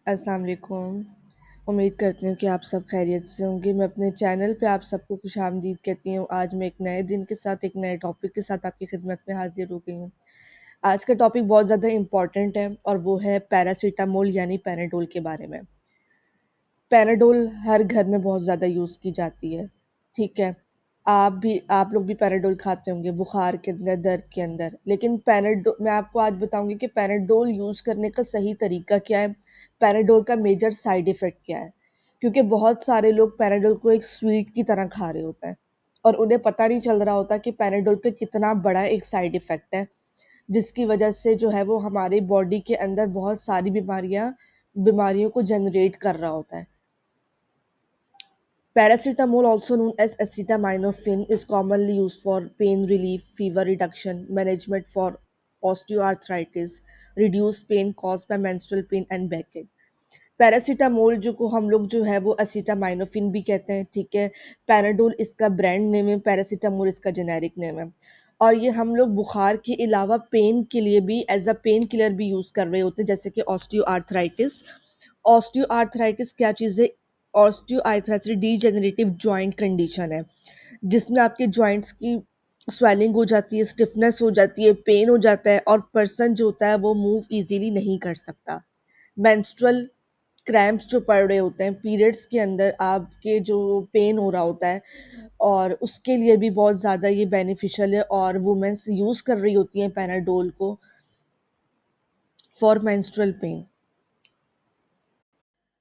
अस्सलाम वालेकुम। उम्मीद करती हूँ कि आप सब खैरियत से होंगे। मैं अपने चैनल पे आप सबको खुशामदीद कहती हूँ। आज मैं एक नए दिन के साथ, एक नए टॉपिक के साथ आपकी खिदमत में हाज़िर हो गई हूँ। आज का टॉपिक बहुत ज़्यादा इम्पोर्टेंट है और वो है पैरासिटामोल यानी पैराडोल के बारे में। पैराडोल हर घर में बहुत ज़्यादा यूज़ की जाती है, ठीक है? आप लोग भी पैराडोल खाते होंगे बुखार के अंदर, दर्द के अंदर। लेकिन मैं आपको आज बताऊँगी कि पैराडोल यूज़ करने का सही तरीका क्या है? पैराडोल का मेजर साइड इफ़ेक्ट क्या है? क्योंकि बहुत सारे लोग पैराडोल को एक स्वीट की तरह खा रहे होते हैं और उन्हें पता नहीं चल रहा होता कि पैराडोल का कितना बड़ा एक साइड इफ़ेक्ट है, जिसकी वजह से जो है वो हमारी बॉडी के अंदर बहुत सारी बीमारियों को जनरेट कर रहा होता है। Paracetamol, also known as acetaminophen, is commonly used for pain relief, fever reduction, management for osteoarthritis, reduce pain caused by menstrual pain and backache. Paracetamol जो को हम लोग जो है वो असीटामाइनोफिन भी कहते हैं, ठीक है। पैराडोल इसका ब्रांड नेम है, पैरासीटामोल इसका जेनेरिक नेम है। और ये हम लोग बुखार के अलावा पेन के लिए भी एज अ पेन किलर भी यूज़ कर रहे होते हैं, जैसे कि ऑस्टियोआर्थराइटिस। ऑस्टियोआर्थराइटिस क्या चीज़ है? ऑस्टियोआर्थराइटिस डीजेनरेटिव जॉइंट कंडीशन है, जिसमें आपके जॉइंट्स की स्वेलिंग हो जाती है, स्टिफनेस हो जाती है, पेन हो जाता है और पर्सन जो होता है वो मूव इजीली नहीं कर सकता। मेंस्ट्रुअल क्रैम्प्स जो पड़ रहे होते हैं पीरियड्स के अंदर, आपके जो पेन हो रहा होता है, और उसके लिए भी बहुत ज़्यादा ये बेनिफिशियल है और वुमेन्स यूज़ कर रही होती हैं पैनाडोल को फॉर मेंस्ट्रुअल पेन।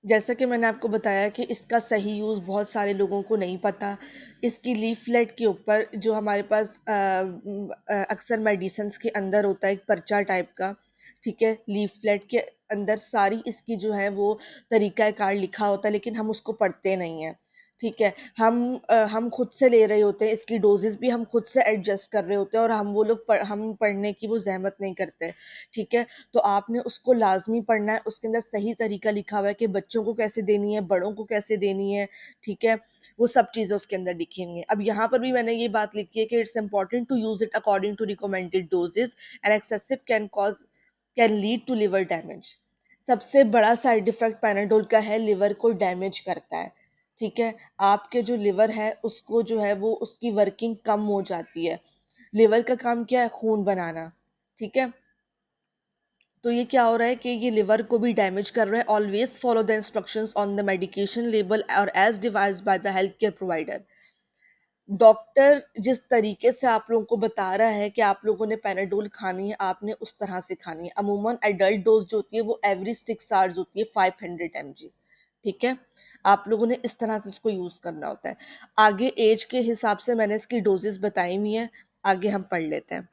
जैसा कि मैंने आपको बताया कि इसका सही यूज़ बहुत सारे लोगों को नहीं पता। इसकी लीफलेट के ऊपर जो हमारे पास अक्सर मेडिसिन्स के अंदर होता है एक पर्चा टाइप का, ठीक है? लीफलेट के अंदर सारी इसकी जो है वो तरीक़ा-ए-कार लिखा होता है, लेकिन हम उसको पढ़ते नहीं हैं, ठीक है? हम खुद से ले रहे होते हैं, इसकी डोज़ेज़ भी हम खुद से एडजस्ट कर रहे होते हैं और हम पढ़ने की वो ज़हमत नहीं करते, ठीक है? तो आपने उसको लाज़मी पढ़ना है, उसके अंदर सही तरीका लिखा हुआ है कि बच्चों को कैसे देनी है, बड़ों को कैसे देनी है, ठीक है? वो सब चीज़ें उसके अंदर लिखी हुई हैं। अब यहाँ पर भी मैंने ये बात लिखी है कि it's important to use it according to recommended dosages and excessive can lead to liver damage. सबसे बड़ा साइड इफ़ेक्ट पैनाडोल का है, लिवर को डैमेज करता है, ठीक है? आपके जो लिवर है उसको जो है वो उसकी वर्किंग कम हो जाती है। लिवर का काम क्या है? खून बनाना, ठीक है? तो ये क्या हो रहा है कि ये लिवर को भी डैमेज कर रहा है। Always follow the instructions on the medication label और as devised by the health care provider. Doctor जिस तरीके से आप लोगों को बता रहा है कि आप लोगों ने पैनाडोल खानी है, आपने उस तरह से खानी है। अमूमन एडल्ट डोज जो होती है वो एवरी 6 आवर्स होती है, 500 mg, ठीक है? आप लोगों ने इस तरह से इसको यूज़ करना होता है। आगे एज के हिसाब से मैंने इसकी डोजेज़ बताई हुई हैं, आगे हम पढ़ लेते हैं।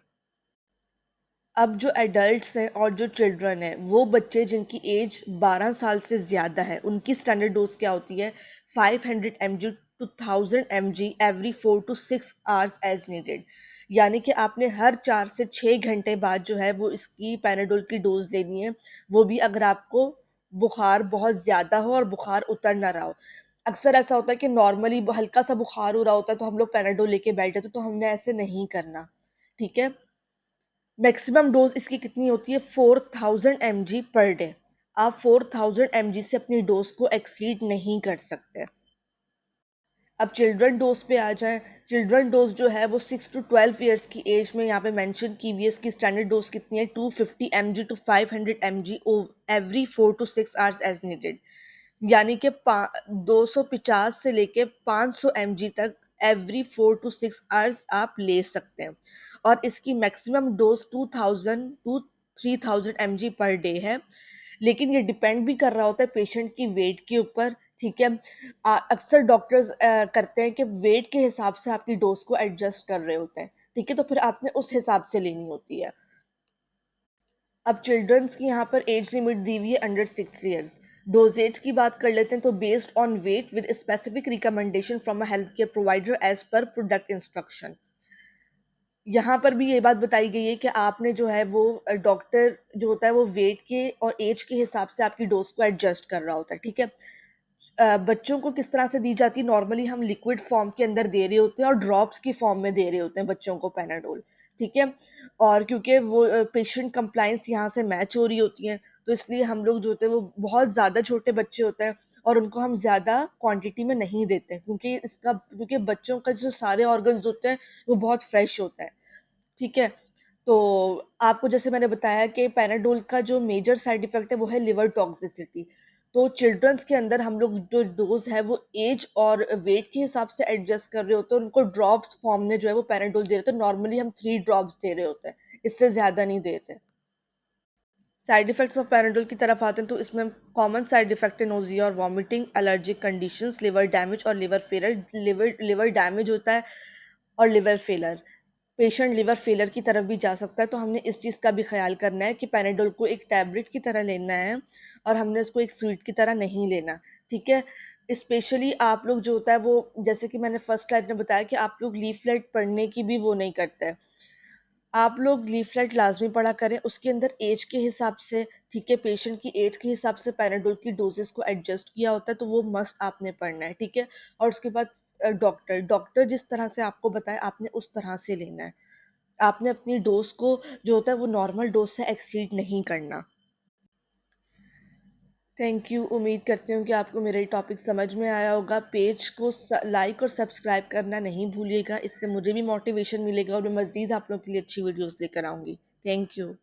अब जो एडल्ट्स हैं और जो चिल्ड्रन हैं, वो बच्चे जिनकी एज 12 साल से ज़्यादा है, उनकी स्टैंडर्ड डोज़ क्या होती है? 500 mg to 1000 mg every 4 to 6 hours as needed. यानी कि आपने हर 4 से 6 घंटे बाद जो है वो इसकी पैराडोल की डोज़ लेनी है, वो भी अगर आपको बुखार बहुत ज़्यादा हो और बुखार उतर ना रहा हो। अक्सर ऐसा होता है कि नॉर्मली हल्का सा बुखार हो रहा होता है तो हम लोग पैराडोल लेके बैठ जाते हैं, तो हमने ऐसे नहीं करना, ठीक है? मैक्सिमम डोज इसकी कितनी होती है? 4000 mg पर डे। आप 4000 mg से अपनी डोज को एक्सीड नहीं कर सकते। अब चिल्ड्रन डोज पे आ जाएं। चिल्ड्रन डोज जो है वो 6 टू 12 ईयर्स की एज में यहाँ पे मेंशन की हुई है। इसकी स्टैंडर्ड डोज कितनी है? 250 mg to 500 mg every 4 to 6 hours as needed. यानी कि 250 से लेके 500 mg तक एवरी 4 टू 6 आवर्स आप ले सकते हैं। और इसकी maximum dose 2000 to 3000 mg per day है। लेकिन ये डिपेंड भी कर रहा होता है पेशेंट की वेट के ऊपर, ठीक है? अक्सर डॉक्टर्स करते हैं कि वेट के हिसाब से आपकी डोज को एडजस्ट कर रहे होते हैं, ठीक है? तो फिर आपने उस हिसाब से लेनी होती है। अब चिल्ड्रंस की यहाँ पर एज लिमिट दी हुई है अंडर 6 ईयर्स। डोजेज की बात कर लेते हैं तो based on weight with specific recommendation from a health care provider as per product instruction. यहाँ पर भी ये बात बताई गई है कि आपने जो है वो डॉक्टर जो होता है वो वेट के और एज के हिसाब से आपकी डोज को एडजस्ट कर रहा होता है, ठीक है? बच्चों को किस तरह से दी जाती है? नॉर्मली हम लिक्विड फॉर्म के अंदर दे रहे होते हैं और ड्रॉप्स की फॉर्म में दे रहे होते हैं बच्चों को पैनाडोल, ठीक है? और क्योंकि वो पेशेंट कंप्लायंस यहाँ से मैच हो रही होती है, तो इसलिए हम लोग जो होते हैं वो बहुत ज़्यादा छोटे बच्चे होते हैं और उनको हम ज़्यादा क्वांटिटी में नहीं देते हैं, क्योंकि बच्चों का जो सारे ऑर्गन्स होते हैं वो बहुत फ्रेश होता है, ठीक है? तो आपको जैसे मैंने बताया कि पैराडोल का जो मेजर साइड इफ़ेक्ट है वो है लिवर टॉक्सिसिटी। तो चिल्ड्रंस के अंदर हम लोग जो डोज़ है वो ऐज और वेट के हिसाब से एडजस्ट कर रहे होते हैं, उनको ड्रॉप्स फॉर्म में जो है वो पैराडोल दे रहे होते हैं। नॉर्मली हम 3 ड्रॉप्स दे रहे होते हैं, इससे ज़्यादा नहीं देते। साइड इफ़ेक्ट्स ऑफ पैराडोल की तरफ आते हैं तो इसमें कॉमन साइड इफ़ेक्ट है नोज़िया और vomiting, allergic conditions, liver damage और लिवर फेलियर। लिवर डैमेज होता है और liver failure. Patient liver failure की तरफ भी जा सकता है, तो हमने इस चीज़ का भी ख़्याल करना है कि पैराडोल को एक टैबलेट की तरह लेना है और हमने उसको एक स्वीट की तरह नहीं लेना, ठीक है? स्पेशली आप लोग जो होता है वो, जैसे कि मैंने फर्स्ट स्लाइड में बताया कि आप लोग लीफलेट पढ़ने की भी वो नहीं करते हैं। आप लोग लीफलेट लाज़मी पढ़ा करें, उसके अंदर ऐज के हिसाब से, ठीक है, पेशेंट की ऐज के हिसाब से पैराडोल की डोज़ेज़ को एडजस्ट किया होता है, तो वो मस्ट आपने पढ़ना है, ठीक है? और उसके बाद डॉक्टर जिस तरह से आपको बताए आपने उस तरह से लेना है। आपने अपनी डोज़ को जो होता है वो नॉर्मल डोज़ से एक्सीड नहीं करना। Thank you. उम्मीद करती हूँ कि आपको मेरा ये टॉपिक समझ में आया होगा। पेज को लाइक और सब्सक्राइब करना नहीं भूलिएगा, इससे मुझे भी मोटिवेशन मिलेगा और मैं मज़ीद आप लोगों के लिए अच्छी वीडियोज़ लेकर आऊँगी। Thank you.